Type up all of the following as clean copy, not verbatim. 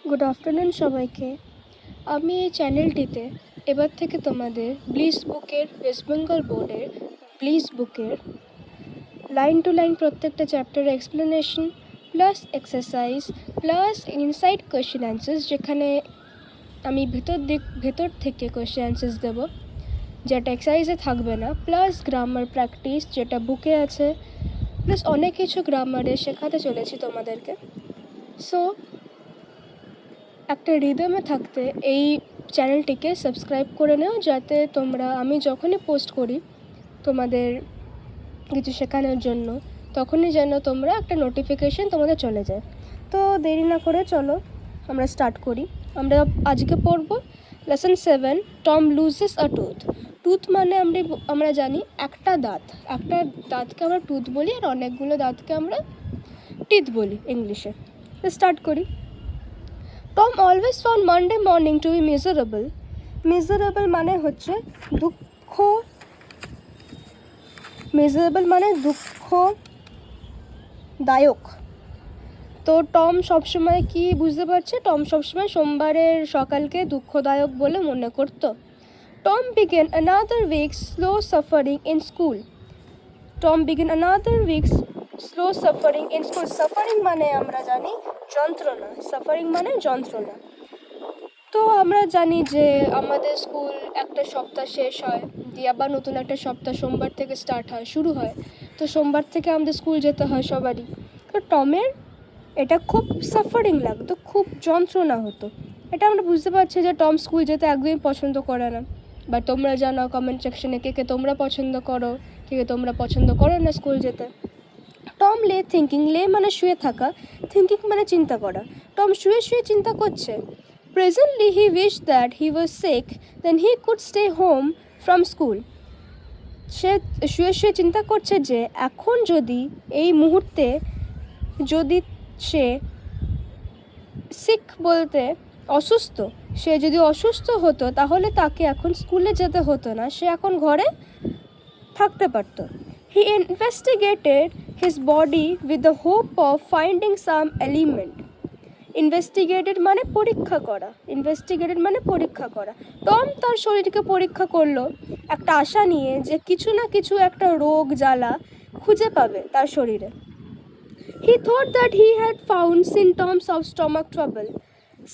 Good afternoon সবাইকে। আমি এই চ্যানেলটিতে এবার থেকে তোমাদের ব্লিস বুকের ওয়েস্ট বেঙ্গল বোর্ডের ব্লিস বুকের লাইন টু লাইন প্রত্যেকটা চ্যাপ্টারের explanation plus exercise plus inside question answers, যেখানে আমি ভেতর থেকে কোয়েশ্চেন অ্যান্সার্স দেবো যেটা এক্সারসাইজে থাকবে না, প্লাস গ্রামার প্র্যাকটিস যেটা বুকে আছে, প্লাস অনেক কিছু গ্রামারে শেখাতে চলেছি তোমাদেরকে। সো একটা রিদমে থাকতে এই চ্যানেলটিকে সাবস্ক্রাইব করে নাও, যাতে তোমরা আমি যখনই পোস্ট করি তোমাদের কিছু শেখানোর জন্য, তখনই যেন তোমরা একটা নোটিফিকেশন তোমাদের চলে যায়। তো দেরি না করে চলো আমরা স্টার্ট করি। আমরা আজকে পড়ব লেসন 7, টম লুজেস আ টুথ। টুথ মানে আমরা জানি একটা দাঁতকে আমরা টুথ বলি, আর অনেকগুলো দাঁতকে আমরা টিথ বলি ইংলিশে। তো স্টার্ট করি। Tom always found Monday morning to be miserable. Miserable মানে হচ্ছে দুঃখদায়ক। তো টম সবসময় কি বুঝতে পারছে? টম সবসময় সোমবারের সকালকে দুঃখদায়ক বলে মনে করত। Tom began another week slow suffering in school. Suffering মানে আমরা জানি যন্ত্রণা। যন্ত্রণা। তো আমরা জানি যে আমাদের স্কুল একটা সপ্তাহ শেষ হয় দিয়ে আবার নতুন একটা সপ্তাহ সোমবার থেকে শুরু হয়। তো সোমবার থেকে আমাদের স্কুল যেতে হয় সবারই। তো টমের এটা খুব সাফারিং লাগতো, খুব যন্ত্রণা হতো। এটা আমরা বুঝতে পারছি যে টম স্কুল যেতে একদমই পছন্দ করে না। বা তোমরা জানো কমেন্ট সেকশনে কে তোমরা পছন্দ করো, কে তোমরা পছন্দ করো না স্কুল যেতে। টম লে মানে শুয়ে থাকা, থিঙ্কিং মানে চিন্তা করা। টম শুয়ে চিন্তা করছে। Presently he wished that he was sick, then he could stay home from school. সে শুয়ে চিন্তা করছে যে এখন যদি এই মুহূর্তে যদি সে সিক বলতে অসুস্থ, সে যদি অসুস্থ হতো তাহলে তাকে এখন স্কুলে যেতে হতো না, সে এখন ঘরে থাকতে পারত। He investigated his body with the hope of finding some ailment. Investigated মানে পরীক্ষা করা। টম তার শরীরকে পরীক্ষা করলো একটা আশা নিয়ে যে কিছু না কিছু একটা রোগ জ্বালা খুঁজে পাবে তার শরীরে। He thought that he had found symptoms of stomach trouble.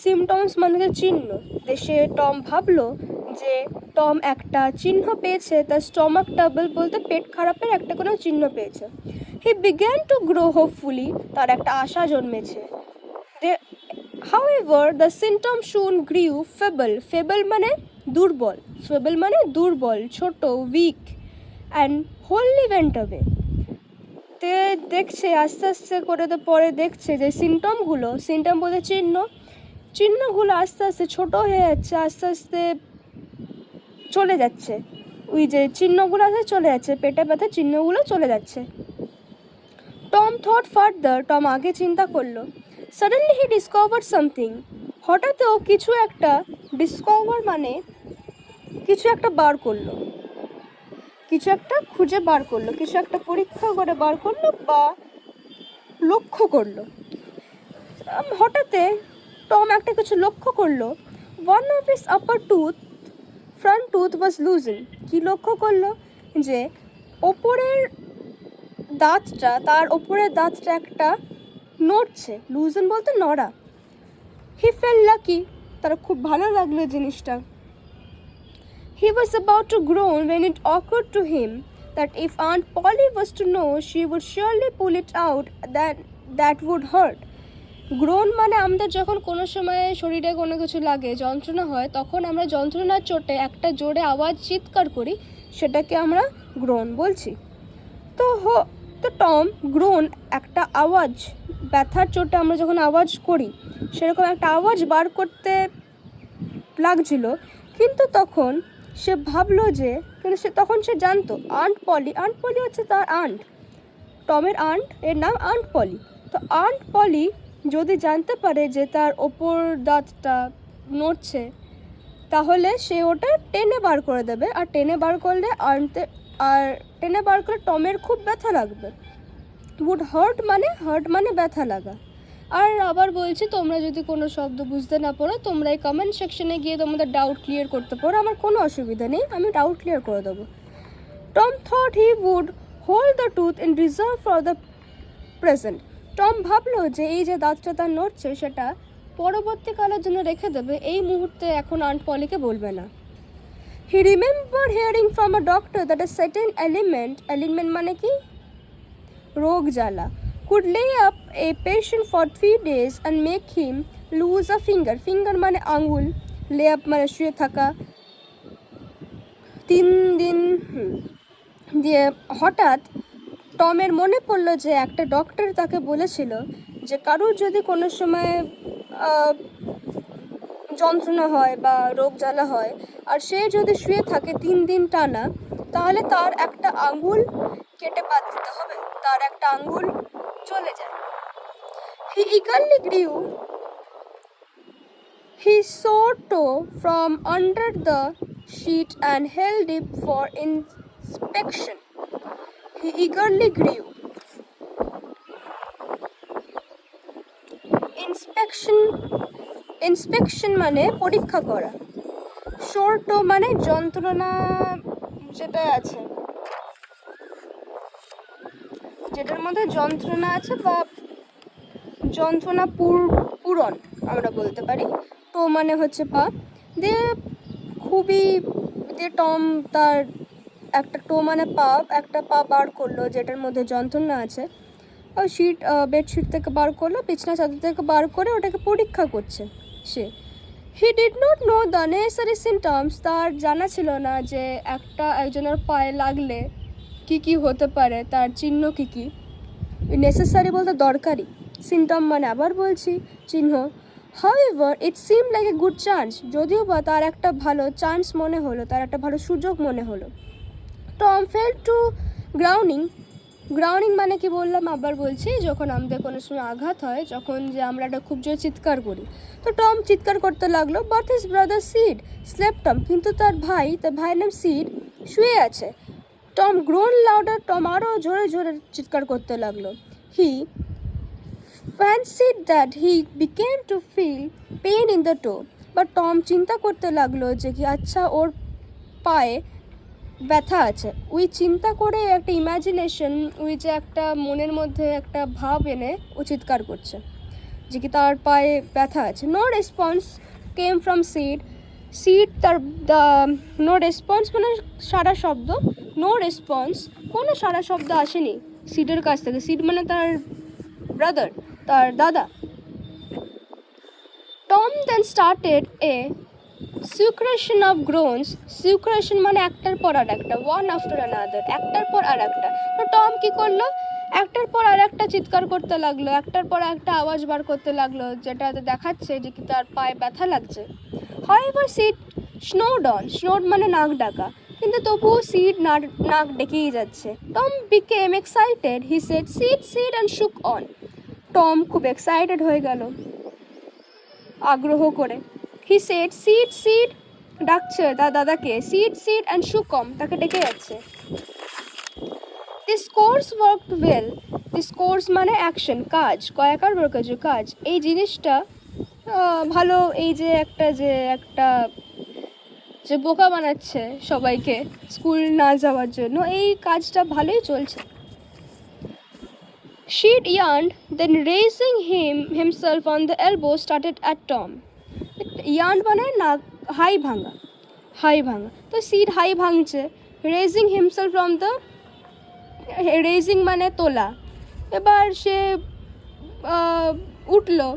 Symptoms মানে চিহ্ন। দেশে টম ভাবলো যে টম একটা চিহ্ন পেয়েছে, তার স্টমাক ট্রাবল বলতে পেট খারাপের একটা কোনো চিহ্ন পেয়েছে। He began to grow hopefully, তার একটা আশা জন্মেছে। However, the symptom soon grew feeble মানে দুর্বল, ছোট, weak, and wholly went away. তে দেখছে আস্তে আস্তে করে তো পরে দেখছে যে সিমটম বলতে চিহ্নগুলো আস্তে আস্তে ছোট হয়ে যাচ্ছে, আস্তে আস্তে চলে যাচ্ছে। ওই যে চিহ্নগুলো আস্তে চলে যাচ্ছে, পেটে ব্যথা চিহ্নগুলো চলে যাচ্ছে। টম থট ফার্দার, টম আগে চিন্তা করলো। সাডেনলি হি ডিসকভার্ড সামথিং, হঠাৎ ও কিছু একটা ডিসকভার মানে কিছু একটা বার করলো, কিছু একটা খুঁজে বার করলো, কিছু একটা পরীক্ষা করে বার করলো বা লক্ষ্য করলো। হঠাৎ টম একটা কিছু লক্ষ্য করলো। One of his upper front tooth was losing. কি লক্ষ্য করলো? যে তার ওপরের দাঁতটা একটা নড়ছে। লুজেন বলতে নড়া। হি ফেল লাকি, তার খুব ভালো লাগলো জিনিসটা। He was about to groan when it occurred to him that if Aunt Polly was to know, she would surely pull it out, that would hurt. Grown মানে আমাদের যখন কোনো সময় শরীরে কোনো কিছু লাগে, যন্ত্রণা হয়, তখন আমরা যন্ত্রণার চোটে একটা জোরে আওয়াজ চিৎকার করি, সেটাকে আমরা গ্রোন বলছি। তো টম গ্রোন একটা আওয়াজ, ব্যথার চোটে আমরা যখন আওয়াজ করি সেরকম একটা আওয়াজ বার করতে লাগছিল। কিন্তু তখন সে ভাবলো যে তখন সে জানতো আন্ট পলি হচ্ছে তার আন্ট, টমের আন্ট, এর নাম আন্ট পলি। তো আন্ট পলি যদি জানতে পারে যে তার ওপর দাঁতটা নড়ছে, তাহলে সে ওটা টেনে বার করে দেবে, আর টেনে বার করলে টমের খুব ব্যথা লাগবে। would hurt মানে ব্যথা লাগা। আর আবার বলছি, তোমরা যদি কোনো শব্দ বুঝতে না পারো তোমরা এই কমেন্ট সেকশনে গিয়ে তোমাদের ডাউট ক্লিয়ার করতে পারো, আমার কোনো অসুবিধা নেই, আমি ডাউট ক্লিয়ার করে দেবো। Tom thought he would hold the tooth in reserve for the present. Tom ভাবলো যে এই যে দাঁতটা তার নড়ছে সেটা পরবর্তীকালের জন্য রেখে দেবে, এই মুহূর্তে এখন আন্ট পলিকে বলবে না। He remember hearing from a doctor that a certain element মানে কি, রোগ জ্বালা, could lay up a patient for 3 days and make him lose a finger. Finger মানে আঙ্গুল, lay up মানে শুয়ে থাকা। 3 দিন দিয়ে হঠাৎ টমের মনে পড়লো যে একটা ডক্টর তাকে বলেছিল যে কারোর যদি কোনো সময় যন্ত্রণা হয় বা রোগ জ্বালা হয় আর সে যদি শুয়ে থাকে 3 দিন টানা, তাহলে তার একটা আঙ্গুল কেটে বাদ দিতে হবে, তার একটা আঙ্গুল চলে যায়। He eagerly grew his sore toe from under the sheet and held it for inspection. He eagerly grew. Inspection মানে পরীক্ষা করা। sore toe মানে যন্ত্রণা যেটা আছে, যেটার মধ্যে যন্ত্রণা আছে বা যন্ত্রণা পূরণ আমরা বলতে পারি। টো মানে হচ্ছে পা দিয়ে খুবই দিয়ে টম তার একটা টো মানে পা, একটা পা বার করলো যেটার মধ্যে যন্ত্রণা আছে, বেডশিট থেকে বার করলো, বিছনা চাদর থেকে বার করে ওটাকে পরীক্ষা করছে সে। He did not know the necessary symptoms, তার জানা ছিল না যে একজনের পায়ে লাগলে কি কি হতে পারে, তার চিহ্ন কি কি। নেসেসারি বলতে দরকারি, সিমটম মানে আবার বলছি চিহ্ন। However, it seemed like a good chance, যদিও বা তার একটা ভালো চান্স মনে হলো, তার একটা ভালো সুযোগ মনে হলো। টম fell to গ্রাউন্ডিং মানে কি বললাম আবার বলছি, যখন আমাদের কোনো সময় আঘাত হয়, যখন যে আমরা একটা খুব জোরে চিৎকার করি, তো টম চিৎকার করতে লাগলো। But his brother seed slept, কিন্তু তার ভাইয়ের নাম সিড শুয়ে আছে। টম গ্রোন লাউডার, টম আরও জোরে জোরে চিৎকার করতে লাগলো। হি fancied that he began to feel pain in the toe, but Tom চিন্তা করতে লাগলো যে কি আচ্ছা ওর পায়ে ব্যথা আছে। ওই চিন্তা করে একটা ইমাজিনেশন, ওই যে একটা মনের মধ্যে একটা ভাব এনে ও চিৎকার করছে যে কি তার পায়ে ব্যথা আছে। No response came from Sid তার নো রেসপন্স মানে সারা শব্দ, নো রেসপন্স কোনো সারা শব্দ আসেনি সিডের কাছ থেকে। সিড মানে তার ব্রাদার, তার দাদা। Tom then started a succession of groans, succession মানে একটার পর আর একটা, ওয়ান আফটার অ্যানাদার, একটার পর আর একটা। তো টম কি করলো, একটার পর আর একটা চিৎকার করতে লাগলো, একটার পর একটা আওয়াজ বার করতে লাগলো, যেটা দেখাচ্ছে যে কি তার পায়ে ব্যথা লাগছে। However, সিড স্নোড মানে নাক ডাকা, কিন্তু তবুও সিড নাক ডেকেই যাচ্ছে। Tom became excited, he said seed and শুক অন। টম খুব এক্সাইটেড হয়ে গেল আগ্রহ করে। হি সেড সিড ডাকছে তার দাদাকে, সিড অ্যান্ড শুক অন, তাকে ডেকে যাচ্ছে। This course worked well, this course মানে অ্যাকশন, কাজ, কয়াকার বর্গজ কাজ। এই জিনিসটা ভালো, এই যে একটা যে বোকা বানাচ্ছে সবাইকে স্কুল না যাওয়ার জন্য, এই কাজটা ভালোই চলছে। She'd yawned, then raising himself on the elbow, started at Tom. Yawned মানে না হাই ভাঙা, তো সিড হাই ভাঙছে। Raising himself from the, raising মানে তোলা, এবার সে উঠলো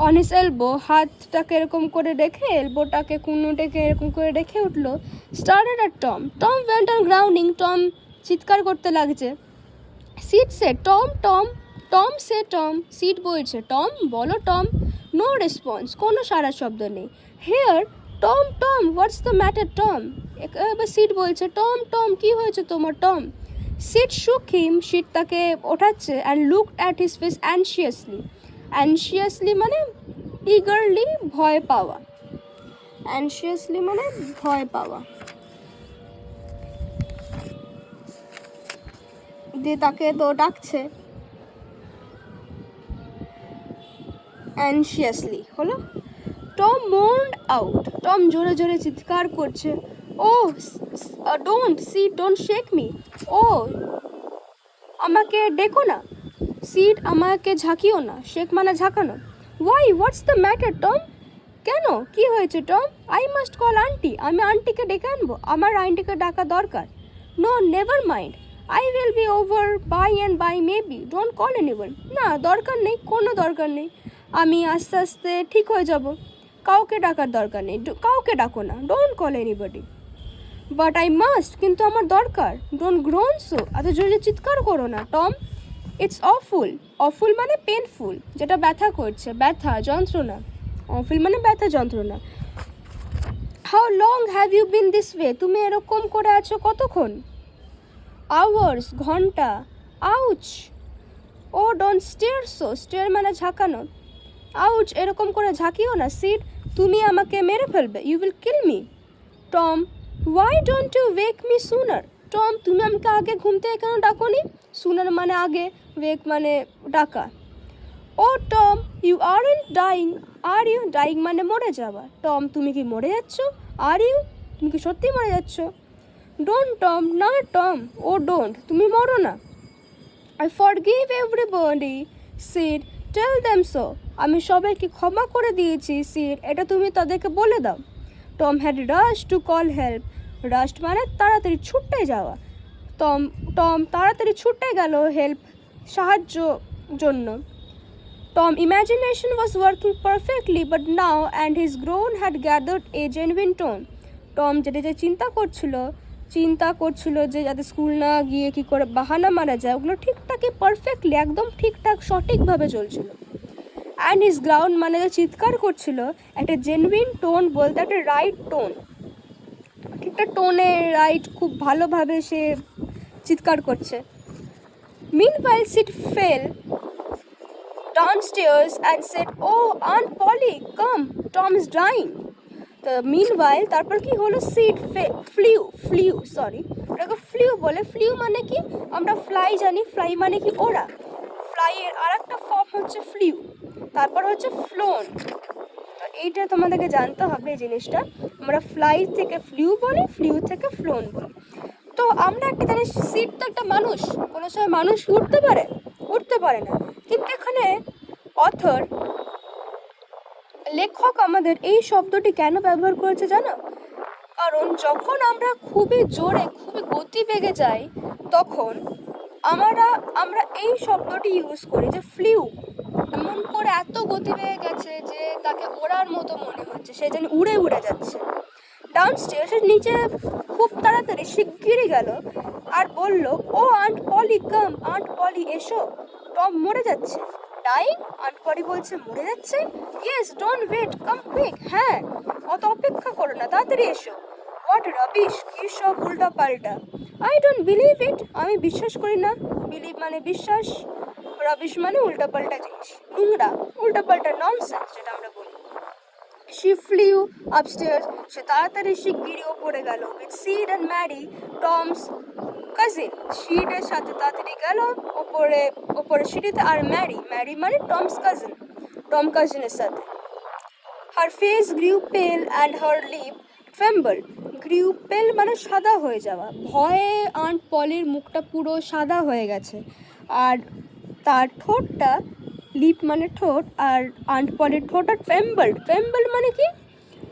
অন হিস এলবো, হাতটাকে এরকম করে রেখে, এলবোটাকে কুনুটাকে এরকম করে রেখে উঠলো। Started at Tom went on groaning, Tom চিৎকার করতে লাগছে। সিড সে টম সে সিড বলছে টম বলো টম। নো রেসপন্স, কোনো সারা শব্দ নেই। Here Tom what's the matter Tom, এবার সিড বলছে টম কী হয়েছে তোমার টম। সিড শুক সিড তাকে ওঠাচ্ছে and looked at his face anxiously মানে ইগারলি, ভয় পাওয়া, অ্যানশিয়াসলি মানে ভয় পাওয়া। দিয়ে তাকে তো ডাকছে। অ্যানশিয়াসলি হলো। Tom মোর্নড out. টম জোরে জোরে চিৎকার করছে, ও ডোন্ট শেক মি। ও আমাকে ডেকো না, সিট আমাকে ঝাঁকিও না, শেক মানে ঝাঁকানো। Why, what's the matter Tom? কেন, কি হয়েছে Tom? I must call auntie, আমি আন্টিকে ডেকে আনবো, আমার আন্টিকে ডাকা দরকার। No, never mind, I will be over by and by maybe, don't call anyone. না, দরকার নেই, কোনো দরকার নেই, আমি আস্তে আস্তে ঠিক হয়ে যাব, কাউকে ডাকার দরকার নেই, কাউকে ডাকো না, don't call anybody. But I must, কিন্তু আমার দরকার। ডোন্ট গ্রোন সো, এত জোরে চিৎকার করো না টম। ইটস অফুল, অফুল মানে পেনফুল, যেটা ব্যথা করছে, ব্যথা যন্ত্রণা। অফুল মানে ব্যথা যন্ত্রণা। How long have you been this way, তুমি এরকম করে আছো কতক্ষণ? আওয়ার্স, ঘন্টা। Ouch, oh don't stare so, stare মানে ঝাঁকানো। আউচ, এরকম করে ঝাঁকিও না, সিড, তুমি আমাকে মেরে ফেলবে, you will kill me. Tom, why don't you wake me sooner, Tom তুমি আমাকে আগে ঘুম থেকে কেন ডাকোনি? সুনার মানে আগে, ওয়েক মানে ডাকা। Oh Tom, you aren't dying, are you? Dying মানে মরে যাওয়া। টম তুমি কি মরে যাচ্ছ? আর ইউ, তুমি কি সত্যি মরে যাচ্ছ? ডোন্ট টম, না টম, ও ডোন্ট, তুমি মরো না। I forgive everybody, Sid, tell them so, আমি সবাইকে ক্ষমা করে দিয়েছি, সিড, এটা তুমি তাদেরকে বলে দাও। Tom had rush to call help, rush মানে তাড়াতাড়ি ছুটে যাওয়া। টম তাড়াতাড়ি ছুটে গেল হেল্প, সাহায্য জন্য। Tom imagination was working perfectly, but now and his groan had gathered a genuine tone. Tom যেটা চিন্তা করছিল যে যাতে স্কুল না গিয়ে কী করে বাহানা মারা যায়, ওগুলো ঠিকঠাকই পারফেক্টলি একদম ঠিকঠাক সঠিকভাবে চলছিল। অ্যান্ড হিজ গ্রাউন্ড মানে যে চিৎকার করছিল, একটা জেনুইন টোন বলতে একটা রাইট টোন, ঠিকঠাক টোনে রাইট, খুব ভালোভাবে সে চিৎকার করছে। Meanwhile, Sid fell downstairs and said, "Oh, Aunt Polly, come, Tom is dying." তো meanwhile তারপর কি হলো, সিড ওটাকে ফ্লিউ বলে। ফ্লিউ মানে কি, আমরা ফ্লাই জানি, ফ্লাই মানে কি ওরা, ফ্লাইয়ের আর একটা ফর্ম হচ্ছে ফ্লিউ, তারপর হচ্ছে ফ্লোন। তো এইটা তোমাদেরকে জানতে হবে, এই জিনিসটা আমরা ফ্লাই থেকে ফ্লিউ বলি, ফ্লিউ থেকে ফ্লোন বলি। তো আমরা একটা জানি, সিড তো একটা মানুষ, কোনো সময় মানুষ উঠতে পারে না, কিন্তু এখানে অথর লেখক আমাদের এই শব্দটি কেন ব্যবহার করেছে জানো? কারণ যখন আমরা খুবই জোরে, খুবই গতিবেগে যাই, তখন আমরা এই শব্দটি ইউজ করি, যে ফ্লিউ, এমন করে এত গতিবেগে গেছে যে তাকে ওড়ার মতো মনে হচ্ছে, সে যেন উড়ে যাচ্ছে। ডাউনস্টেয়ার, সে নিচে খুব তাড়াতাড়ি শিগগিরই গেল আর বলল, ও আন্ট পলি কাম, আন্ট পলি এসো, টম মরে যাচ্ছে। ডাইং, আন্ট পলি বলছে মরে যাচ্ছে। Yes, don't wait, come quick, হ্যাঁ অত অপেক্ষা করো না, তাড়াতাড়ি এসো। হোয়াট রাবিশ, কী সব উল্টা পাল্টা। আই ডোন্ট বিলিভ ইট, আমি বিশ্বাস করি না। বিলিভ মানে বিশ্বাস, রাবিশ মানে উল্টা পাল্টা জিনিস, নোংরা, উল্টা পাল্টা ননসেন্স যেটা আমরা বলি। She flew upstairs, সে তাড়াতাড়ি শিগগিরই ওপরে গেল, with Sid and Mary, Tom's cousin, শিডের সাথে তাড়াতাড়ি গেল ওপরে সিঁড়িতে, আর ম্যারি মানে টমস কাজিনের সাথে। Her face grew pale and her lip trembled. Grew pale মানে সাদা হয়ে যাওয়া, ভয়ে আন্ট পলির মুখটা পুরো সাদা হয়ে গেছে, আর তার ঠোঁটটা, লিপ মানে ঠোঁট, আর আন্ট পলির ঠোঁটটা ট্রেম্বল মানে কি,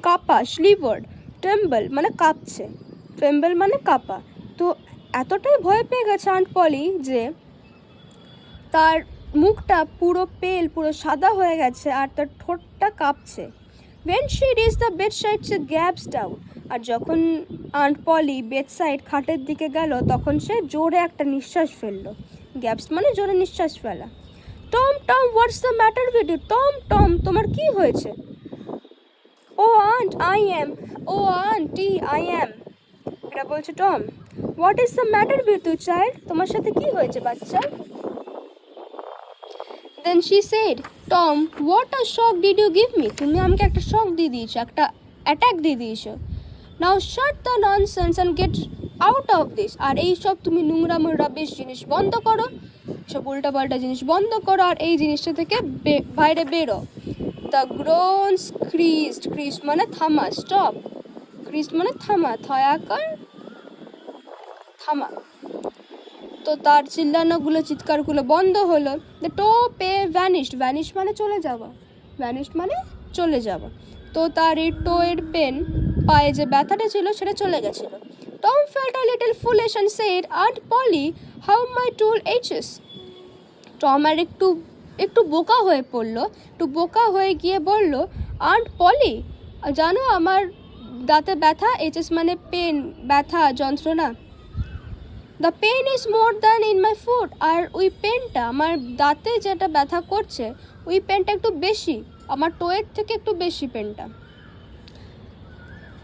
কাঁপা, স্লিভার্ড, ট্রেম্বল মানে কাঁপছে, ট্রেম্বল মানে কাঁপা। তো এতটাই ভয় পেয়ে গেছে আন্ট পলি যে তার মুখটা পুরো পুরো সাদা হয়ে গেছে, আর তার ঠোঁটটা কাঁপছে। When she reached the bedside, she gasped down. আর যখন আন্ট পলি বেডসাইড, খাটের দিকে গেল, তখন সে জোরে একটা নিঃশ্বাস ফেললো। গ্যাপস মানে জোরে নিঃশ্বাস ফেলা। Tom, what's the matter with you, Tom তোমার কি হয়েছে? Oh aunt, auntie I am, এটা বলছে Tom. What is the matter with you child, তোমার সাথে কি হয়েছে বাচ্চা? Then she said, Tom, what a shock did you give me? তুমি আমাকে একটা শক দিয়ে দিয়েছো, একটা অ্যাটাক দিয়ে দিয়েছো। Now shut the nonsense and get out of this, আর এইসব তুমি নোংরা রাবিশ জিনিস বন্ধ করো, সব উল্টাপাল্টা জিনিস বন্ধ করো, আর এই জিনিসটা থেকে বাইরে বেরো। দ্য গ্রোনস ক্রিস্ট, ক্রিস্ট মানে থামা, স্টপ, ক্রিস্ট মানে থামা, থয়াকার থামা। তো তার চিল্লানোগুলো, চিৎকারগুলো বন্ধ হলো। দ্য টোপে ভ্যানিশড, ভ্যানিশ মানে চলে যাওয়া, ভ্যানিশড মানে চলে যাওয়া। তো তার এই টোয়ের পেন, পায়ে যে ব্যথাটা ছিল সেটা চলে গেছিলো। Tom felt a little foolish and said, aunt Polly how my toe aches. Tom আর একটু বোকা হয়ে পড়লো, একটু বোকা হয়ে গিয়ে বলল, আন্ট পলি, জানো আমার দাঁতে ব্যথা, এইচেস মানে পেন, ব্যথা, যন্ত্রণা। The pain is more than in my foot, আর ওই পেনটা, আমার দাঁতে যেটা ব্যথা করছে ওই পেনটা একটু বেশি, আমার টোয়ের থেকে একটু বেশি পেনটা।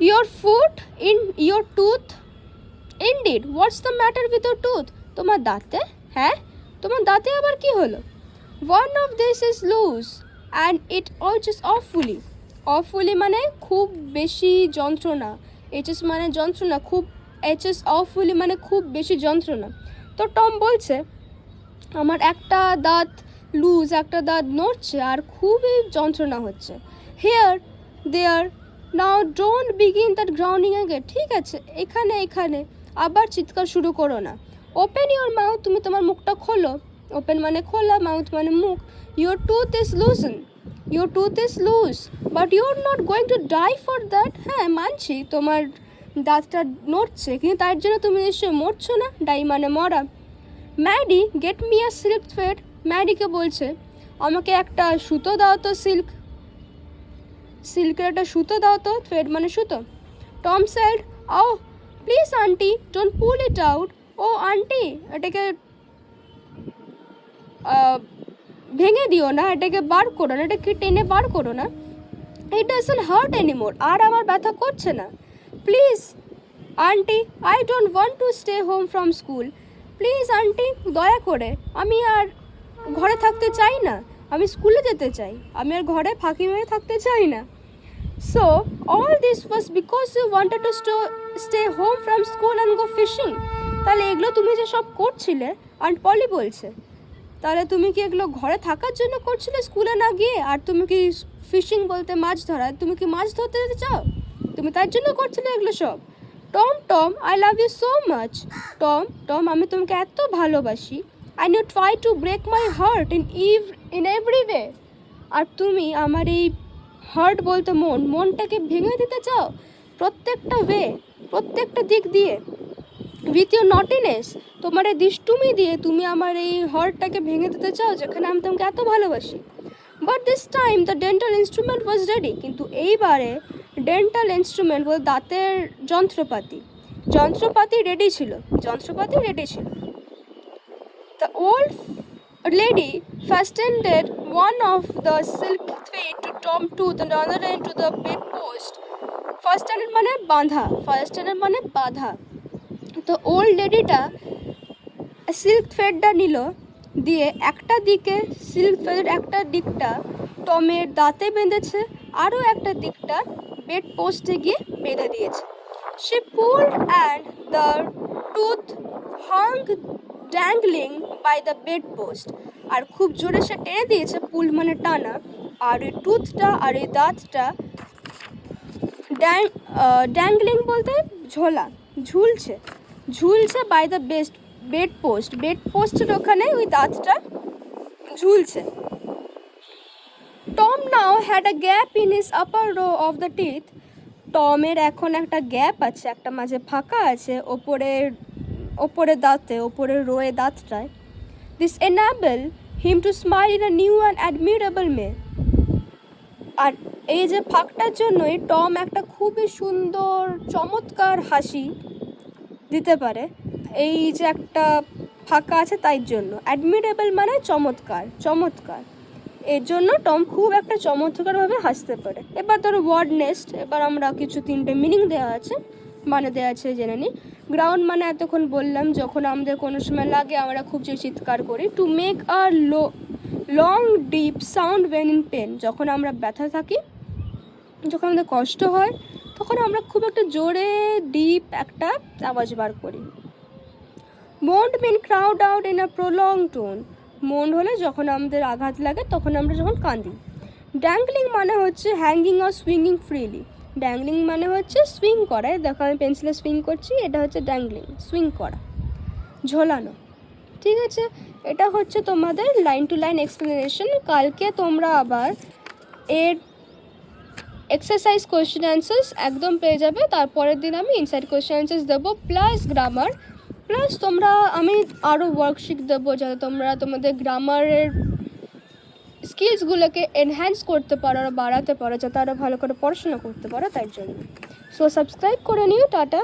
Your foot in your tooth, indeed, what's the matter with your tooth, তোমার দাঁতে, হ্যাঁ তোমার দাঁতে আবার কি হলো? One of this is loose and it aches awfully, awfully মানে খুব বেশি যন্ত্রণা, এইচএস মানে যন্ত্রণা, খুব, এইচএস অফুলি মানে খুব বেশি যন্ত্রণা। তো টম বলছে আমার একটা দাঁত লুজ, একটা দাঁত নড়ছে আর খুবই যন্ত্রণা হচ্ছে। Here there now don't begin that grounding আগে, ঠিক আছে এখানে আবার চিৎকার শুরু করো না। ওপেন ইউর মাউথ, তুমি তোমার মুখটা খোলো, ওপেন মানে খোলা, মাউথ মানে মুখ। Your tooth is loosen, your tooth is loose but you are not going to die for that, হ্যাঁ মানছি তোমার দাঁতটা নড়ছে, কিন্তু তার জন্য তুমি নিশ্চয়ই মরছো না, ডাই মানে মরা। Maddie get me a silk thread, ম্যাডিকে বলছে আমাকে একটা সুতো দাও তো, সিল্কের একটা সুতো দাও তো, থ্রেড মানে সুতো। Tom said, oh please auntie don't pull it out, oh auntie এটাকে ভেঙে দিও না, এটাকে বার করো না, এটাকে টেনে বার করো না। ইট ডাজন্ট হার্ট এনিমোর, আর আমার ব্যথা করছে না। Please aunty I don't want to stay home from school, please aunty দয়া করে আমি আর ঘরে থাকতে চাই না, আমি স্কুলে যেতে চাই, আমি আর ঘরে ফাঁকি মেরে থাকতে চাই না। So all this was because you wanted to stay home from school and go fishing, তাহলে এগুলো তুমি যে সব করছিলে, আন্ট পলি বলছে, তাহলে তুমি কি এগুলো ঘরে থাকার জন্য করছিলে স্কুলে না গিয়ে, আর তুমি কি ফিশিং বলতে মাছ ধরা, তুমি কি মাছ ধরতে যেতে চাও, তুমি তার জন্য করছিলে এগুলো সব। Tom I love you so much, Tom আমি তোমাকে এত ভালোবাসি, and you try to break my heart in every way, আর তুমি আমার এই হার্ট বলতে মনটাকে ভেঙে দিতে চাও প্রত্যেকটা ওয়ে, প্রত্যেকটা দিক দিয়ে। উইথ ইউর নটিনেস, তোমার এই দুষ্টুমি দিয়ে তুমি আমার এই হার্টটাকে ভেঙে দিতে চাও যেখানে আমি তোমাকে এত ভালোবাসি। But this time the dental instrument was ready, কিন্তু এইবারে ডেন্টাল ইনস্ট্রুমেন্ট বলতে দাঁতের যন্ত্রপাতি রেডি ছিল, the old lady fastened one of the silk thread to Tom's tooth and another end to the bedpost. Fastened মানে বাঁধা। তো ওল্ড লেডিটা সিল্ক থ্রেডটা নিল, দিয়ে একটা দিকে সিল্ক থ্রেডের একটা দিকটা টমের দাঁতে বেঁধেছে, আরও একটা দিকটা বেড পোস্টে গিয়ে বেঁধে দিয়েছে। She pulled and the tooth hung dangling by the bedpost, আর খুব জোরে সে টেনে দিয়েছে, পুল মানে টানা, আর ওই টুথটা আর ওই দাঁতটা ড্যাংলিং বলতে ঝুলছে বাই দ্য বেড পোস্টের ওখানে ওই দাঁতটা ঝুলছে। Tom now had a gap in his upper row of the teeth, টমের এখন একটা গ্যাপ আছে, একটা মাঝে ফাঁকা আছে ওপরের দাঁতে, ওপরের রোয়ে দাঁতটায়। This enable him to smile in a new and admirable may, আর এই যে ফাঁকটার জন্যই টম একটা খুবই সুন্দর চমৎকার হাসি দিতে পারে, এই যে একটা ফাঁকা আছে তাই জন্য। অ্যাডমিরেবল মানে চমৎকার, এর জন্য টম খুব একটা চমৎকারভাবে হাসতে পারে। এবার ধরো ওয়ার্ড নেক্সট, এবার আমরা কিছু 3টে মিনিং দেওয়া আছে, মানে দেওয়া আছে জেনে নিই। গ্রাউন্ড মানে এতক্ষণ বললাম যখন আমাদের কোনো সময় লাগে আমরা খুব চিৎকার করি। To make a long deep sound when in pain, যখন আমরা ব্যথা থাকি, যখন আমাদের কষ্ট হয় তখন আমরা খুব একটা জোরে ডিপ একটা আওয়াজ বার করি। Moaned mean cried out in a prolong tone. Moaned হলে যখন আমাদের আঘাত লাগে, তখন আমরা যখন কাঁদি। ড্যাংলিং মানে হচ্ছে hanging or swinging freely. Dangling মানে হচ্ছে সুইং করা, দেখো আমি পেন্সিলে সুইং করছি, এটা হচ্ছে ড্যাংলিং, সুইং করা, ঝোলানো। ঠিক আছে, এটা হচ্ছে তোমাদের লাইন টু লাইন এক্সপ্লেনেশন। কালকে তোমরা আবার এর এক্সারসাইজ কোয়েশ্চেন অ্যান্সার্স একদম পেয়ে যাবে। তারপরের দিন আমি ইনসাইড কোয়েশ্চেন অ্যান্সার্স দেবো, প্লাস গ্রামার, প্লাস আমি আরও ওয়ার্কশিট দেবো যাতে তোমরা তোমাদের গ্রামারের স্কিলসগুলোকে এনহ্যান্স করতে পারো আর বাড়াতে পারো, যাতে আরও ভালো করে পড়াশোনা করতে পারো, তাই জন্য। সো সাবস্ক্রাইব করে নিও। টাটা।